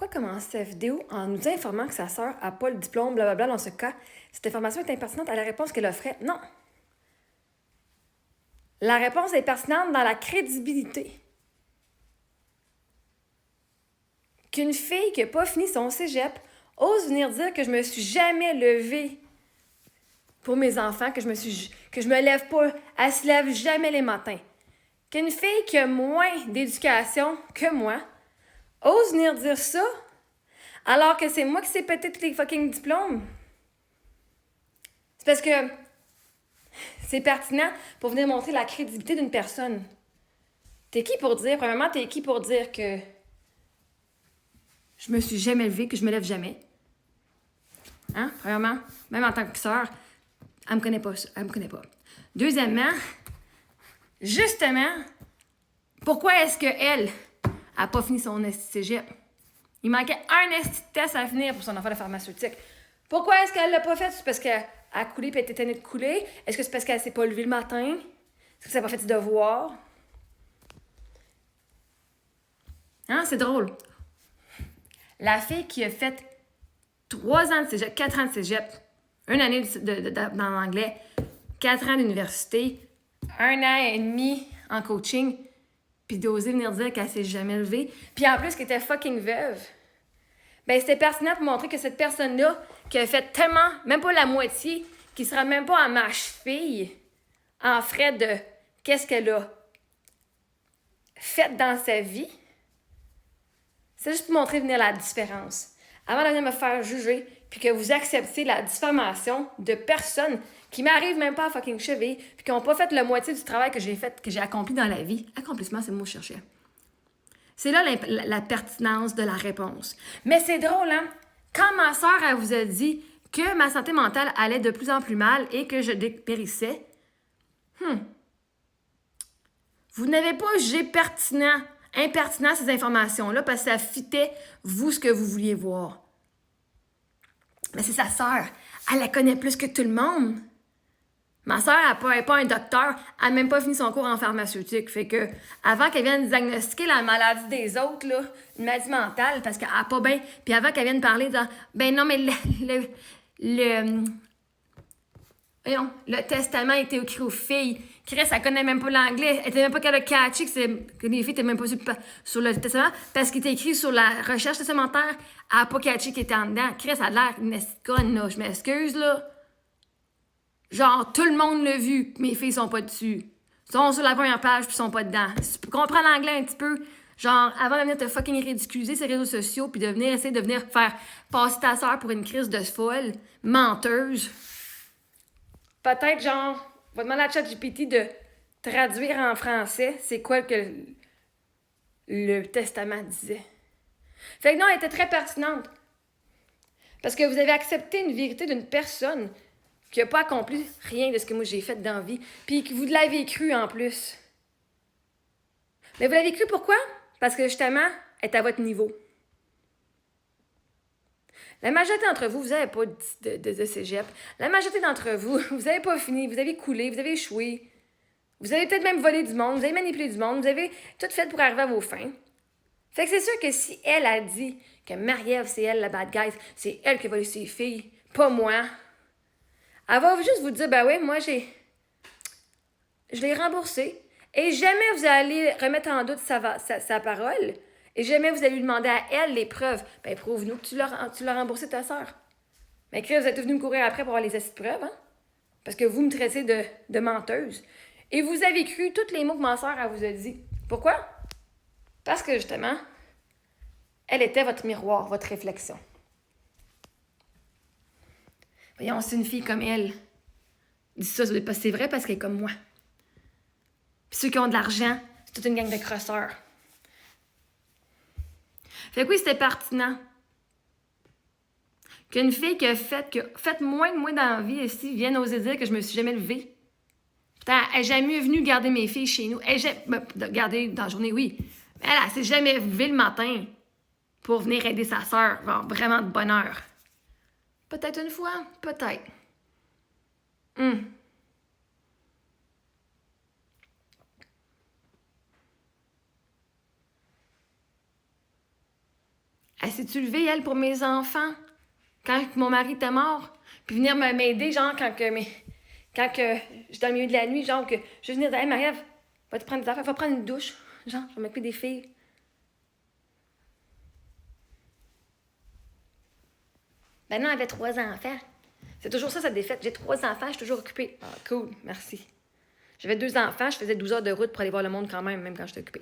pourquoi commencer cette vidéo en nous informant que sa sœur n'a pas le diplôme, blablabla, dans ce cas? Cette information est impertinente à la réponse qu'elle offrait? Non. La réponse est pertinente dans la crédibilité. Qu'une fille qui n'a pas fini son cégep ose venir dire que je me suis jamais levée pour mes enfants, que je me lève pas, elle se lève jamais les matins. Qu'une fille qui a moins d'éducation que moi ose venir dire ça, alors que c'est moi qui sais péter tous les fucking diplômes. C'est parce que c'est pertinent pour venir montrer la crédibilité d'une personne. T'es qui pour dire, premièrement, t'es qui pour dire que je me suis jamais levée, que je me lève jamais? Hein? Premièrement, même en tant que sœur, elle me connaît pas. Elle me connaît pas. Deuxièmement, justement, pourquoi est-ce qu'elle n'a pas fini son cégep? Il manquait un test à finir pour son affaire de pharmaceutique. Pourquoi est-ce qu'elle l'a pas fait? C'est parce qu'elle a coulé et elle était tannée de couler? Est-ce que c'est parce qu'elle s'est pas levée le matin? Est-ce que ça n'a pas fait ses devoirs? Hein? C'est drôle. La fille qui a fait 3 ans de cégep, 4 ans de cégep, 1 année dans l'anglais, 4 ans d'université, 1 an et demi en coaching, puis d'oser venir dire qu'elle s'est jamais levée, puis en plus qu'elle était fucking veuve. Ben c'était pertinent pour montrer que cette personne-là, qui a fait tellement, même pas la moitié, qui sera même pas à ma cheville, en frais de qu'est-ce qu'elle a fait dans sa vie, c'est juste pour montrer venir la différence. Avant de venir me faire juger, puis que vous acceptiez la diffamation de personnes qui m'arrivent même pas à fucking cheville, puis qui n'ont pas fait la moitié du travail que j'ai fait, que j'ai accompli dans la vie. Accomplissement, c'est le mot que je cherchais. C'est là la pertinence de la réponse. Mais c'est drôle, hein? Quand ma sœur, elle vous a dit que ma santé mentale allait de plus en plus mal et que je dépérissais, vous n'avez pas jugé impertinent ces informations-là parce que ça fitait, vous, ce que vous vouliez voir. Mais c'est sa sœur. Elle la connaît plus que tout le monde. Ma sœur n'est pas un docteur, elle n'a même pas fini son cours en pharmaceutique. Fait que, avant qu'elle vienne diagnostiquer la maladie des autres, là, une maladie mentale, parce qu'elle n'a pas bien, puis avant qu'elle vienne parler de ben non, mais le testament était écrit aux filles. Chris, elle connaît même pas l'anglais. Elle était même pas qu'elle a catché que les filles étaient même pas sur le testament parce qu'il était écrit sur la recherche testamentaire. Elle n'a pas catché qu'il était en dedans. Chris, elle a l'air une conne, là. Je m'excuse, là. Genre, tout le monde l'a vu, mes filles sont pas dessus. Ils sont sur la première page, puis ils sont pas dedans. Si tu comprends l'anglais un petit peu, genre, avant de venir te fucking ridiculiser ces réseaux sociaux, puis de venir essayer de venir faire passer ta soeur pour une crise de folle, menteuse, peut-être, genre, va demander à ChatGPT de traduire en français c'est quoi que le testament disait. Fait que non, elle était très pertinente. Parce que vous avez accepté une vérité d'une personne qui n'a pas accompli rien de ce que moi j'ai fait dans la vie, puis que vous l'avez cru en plus. Mais vous l'avez cru pourquoi? Parce que justement, elle est à votre niveau. La majorité d'entre vous, vous n'avez pas de cégep. La majorité d'entre vous, vous n'avez pas fini, vous avez coulé, vous avez échoué. Vous avez peut-être même volé du monde, vous avez manipulé du monde, vous avez tout fait pour arriver à vos fins. Fait que c'est sûr que si elle a dit que Marie-Ève, c'est elle la bad guy, c'est elle qui a volé ses filles, pas moi, elle va juste vous dire, ben oui, moi je l'ai remboursé. Et jamais vous allez remettre en doute sa parole. Et jamais vous allez lui demander à elle les preuves. Ben prouve-nous que tu l'as remboursé ta sœur. Mais Chris, vous êtes venu me courir après pour avoir les acides de preuves, hein? Parce que vous me traitez de menteuse. Et vous avez cru tous les mots que ma sœur vous a dit. Pourquoi? Parce que justement, elle était votre miroir, votre réflexion. Voyons, c'est une fille comme elle. Dis ça, c'est vrai parce qu'elle est comme moi. Puis ceux qui ont de l'argent, c'est toute une gang de crosseurs. Fait que oui, c'était pertinent. Qu'une fille qui a fait moins de moi dans la vie ici vienne oser dire que je me suis jamais levée. Putain, elle n'est jamais venue garder mes filles chez nous. Garder dans la journée, oui. Mais elle s'est jamais levée le matin pour venir aider sa sœur. Vraiment de bonne heure. Peut-être une fois, peut-être. Elle s'est-tu levée, elle, pour mes enfants, quand mon mari était mort? Puis venir m'aider, genre, quand que j'étais dans le milieu de la nuit, genre, que je venais dire, hey, Marie-Ève, va te prendre des affaires, va prendre une douche. Genre, je vais m'occuper des filles. Ben non, elle avait 3 enfants. C'est toujours ça, sa défaite. J'ai 3 enfants, je suis toujours occupée. Ah, cool, merci. J'avais 2 enfants, je faisais 12 heures de route pour aller voir le monde quand même quand j'étais occupée.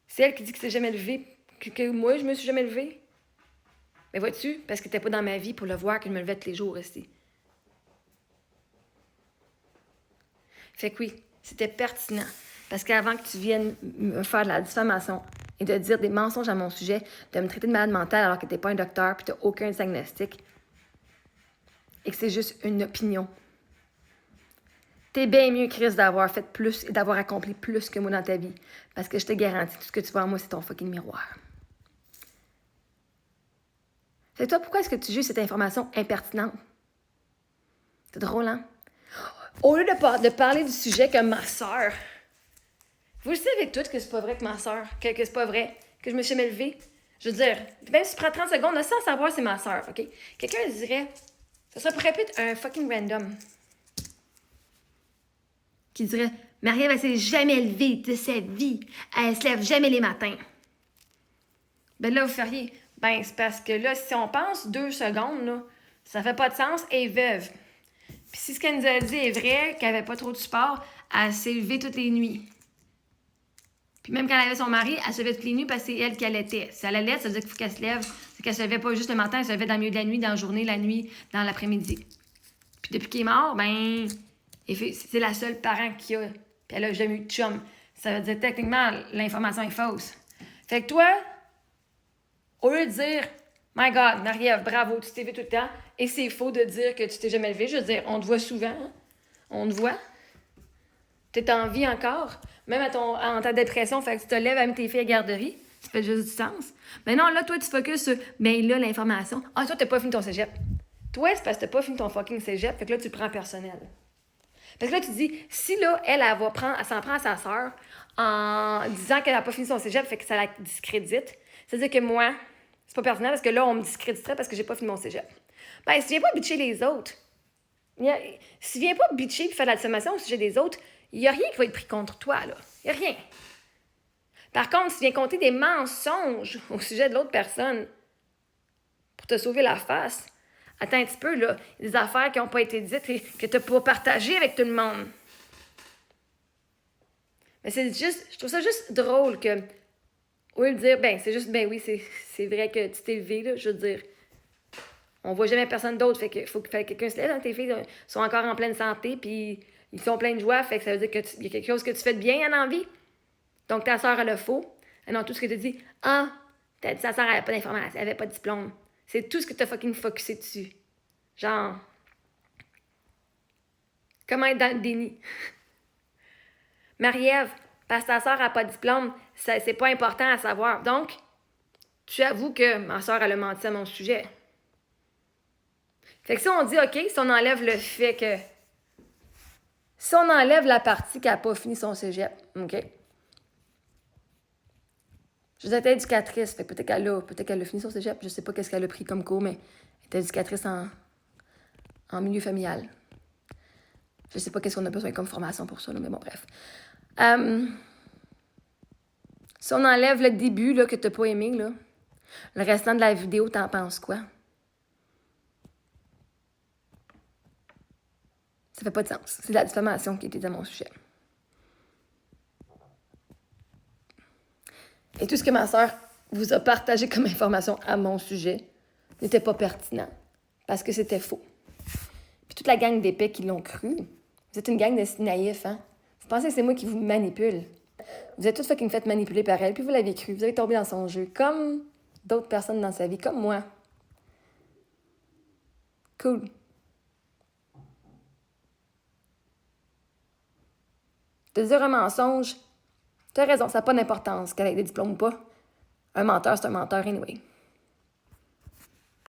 C'est elle qui dit que c'est jamais levée, que moi, je me suis jamais levée. Mais vois-tu, parce que t'es pas dans ma vie pour le voir que je me levais tous les jours aussi. Fait que oui, c'était pertinent. Parce qu'avant que tu viennes me faire de la diffamation et de dire des mensonges à mon sujet, de me traiter de malade mentale alors que t'es pas un docteur puis t'as aucun diagnostic, et que c'est juste une opinion. T'es bien mieux, Chris, d'avoir fait plus et d'avoir accompli plus que moi dans ta vie. Parce que je te garantis, tout ce que tu vois en moi, c'est ton fucking miroir. C'est toi, pourquoi est-ce que tu juges cette information impertinente? C'est drôle, hein? Au lieu de parler du sujet comme ma soeur, vous le savez toutes que c'est pas vrai que ma soeur, que c'est pas vrai, que je me suis jamais levée. Je veux dire, même si tu prends 30 secondes, là, sans savoir c'est ma soeur, OK? Quelqu'un dirait, ça serait pour répéter un fucking random. Qui dirait, Marie-Ève, elle s'est jamais levée de sa vie. Elle se lève jamais les matins. Ben là, vous feriez, ben c'est parce que là, si on pense 2 secondes, là, ça fait pas de sens, elle est veuve. Puis si ce qu'elle nous a dit est vrai, qu'elle avait pas trop de sport, elle s'est levée toutes les nuits. Puis même quand elle avait son mari, elle se levait toutes les nuits parce que c'est elle qui allaitait. Si elle allait, ça veut dire qu'il faut qu'elle se lève. C'est qu'elle se levait pas juste le matin, elle se levait dans le milieu de la nuit, dans la journée, la nuit, dans l'après-midi. Puis depuis qu'il est mort, ben, c'est la seule parent qu'il a. Puis elle a jamais eu de chum. Ça veut dire techniquement, l'information est fausse. Fait que toi, au lieu de dire, My God, Marie-Ève, bravo, tu t'es levée tout le temps, et c'est faux de dire que tu t'es jamais levée. Je veux dire, on te voit souvent, hein? On te voit. T'es en vie encore. Même en ta dépression, fait que tu te lèves avec tes filles à la garderie. Ça fait juste du sens. Mais non, là, toi, tu focuses sur, ben là, l'information. Ah, toi, t'as pas fini ton cégep. Toi, c'est parce que t'as pas fini ton fucking cégep, fait que là, tu le prends personnel. Parce que là, tu dis, si là, elle s'en prend à sa sœur en disant qu'elle a pas fini son cégep, fait que ça la discrédite. C'est-à-dire que moi, c'est pas personnel parce que là, on me discréditerait parce que j'ai pas fini mon cégep. Ben, si tu viens pas bitcher les autres, si tu viens pas bitcher et faire de la diffamation au sujet des autres, il n'y a rien qui va être pris contre toi, là. Il n'y a rien. Par contre, si tu viens compter des mensonges au sujet de l'autre personne pour te sauver la face, attends un petit peu, là. Il y a des affaires qui n'ont pas été dites et que tu n'as pas partagées avec tout le monde. Mais c'est juste, je trouve ça juste drôle que, au lieu de dire, ben, c'est juste, ben oui, c'est vrai que tu t'es levé, là, je veux dire. On voit jamais personne d'autre, fait qu'il faut que quelqu'un se lève, hein, tes filles sont encore en pleine santé, puis ils sont pleins de joie, fait que ça veut dire qu'il y a quelque chose que tu fais de bien en envie. Donc ta soeur, elle a faux. Et non, tout ce que tu dis, ah, t'as dit ta soeur, elle avait pas d'information, elle avait pas de diplôme. C'est tout ce que t'as fucking focusé dessus. Genre, comment être dans le déni? Marie-Ève, parce que ta soeur n'a pas de diplôme, c'est pas important à savoir. Donc, tu avoues que ma soeur, elle a menti à mon sujet. Fait que si on dit, OK, si on enlève le fait que... Si on enlève la partie qui n'a pas fini son cégep, OK? Je suis éducatrice, fait que peut-être qu'elle a fini son cégep, je sais pas qu'est-ce qu'elle a pris comme cours, mais elle est éducatrice en milieu familial. Je sais pas qu'est-ce qu'on a besoin comme formation pour ça, là, mais bon, bref. Si on enlève le début là, que t'as pas aimé, là, le restant de la vidéo, t'en penses quoi? Ça fait pas de sens. C'est de la diffamation qui était dans mon sujet. Et tout ce que ma sœur vous a partagé comme information à mon sujet n'était pas pertinent. Parce que c'était faux. Puis toute la gang d'épais qui l'ont cru, vous êtes une gang de naïfs, hein? Vous pensez que c'est moi qui vous manipule. Vous êtes toutes fucking faites manipuler par elle, puis vous l'avez cru. Vous avez tombé dans son jeu, comme d'autres personnes dans sa vie, comme moi. Cool. Te dire un mensonge, t'as raison, ça n'a pas d'importance qu'elle ait des diplômes ou pas. Un menteur, c'est un menteur anyway.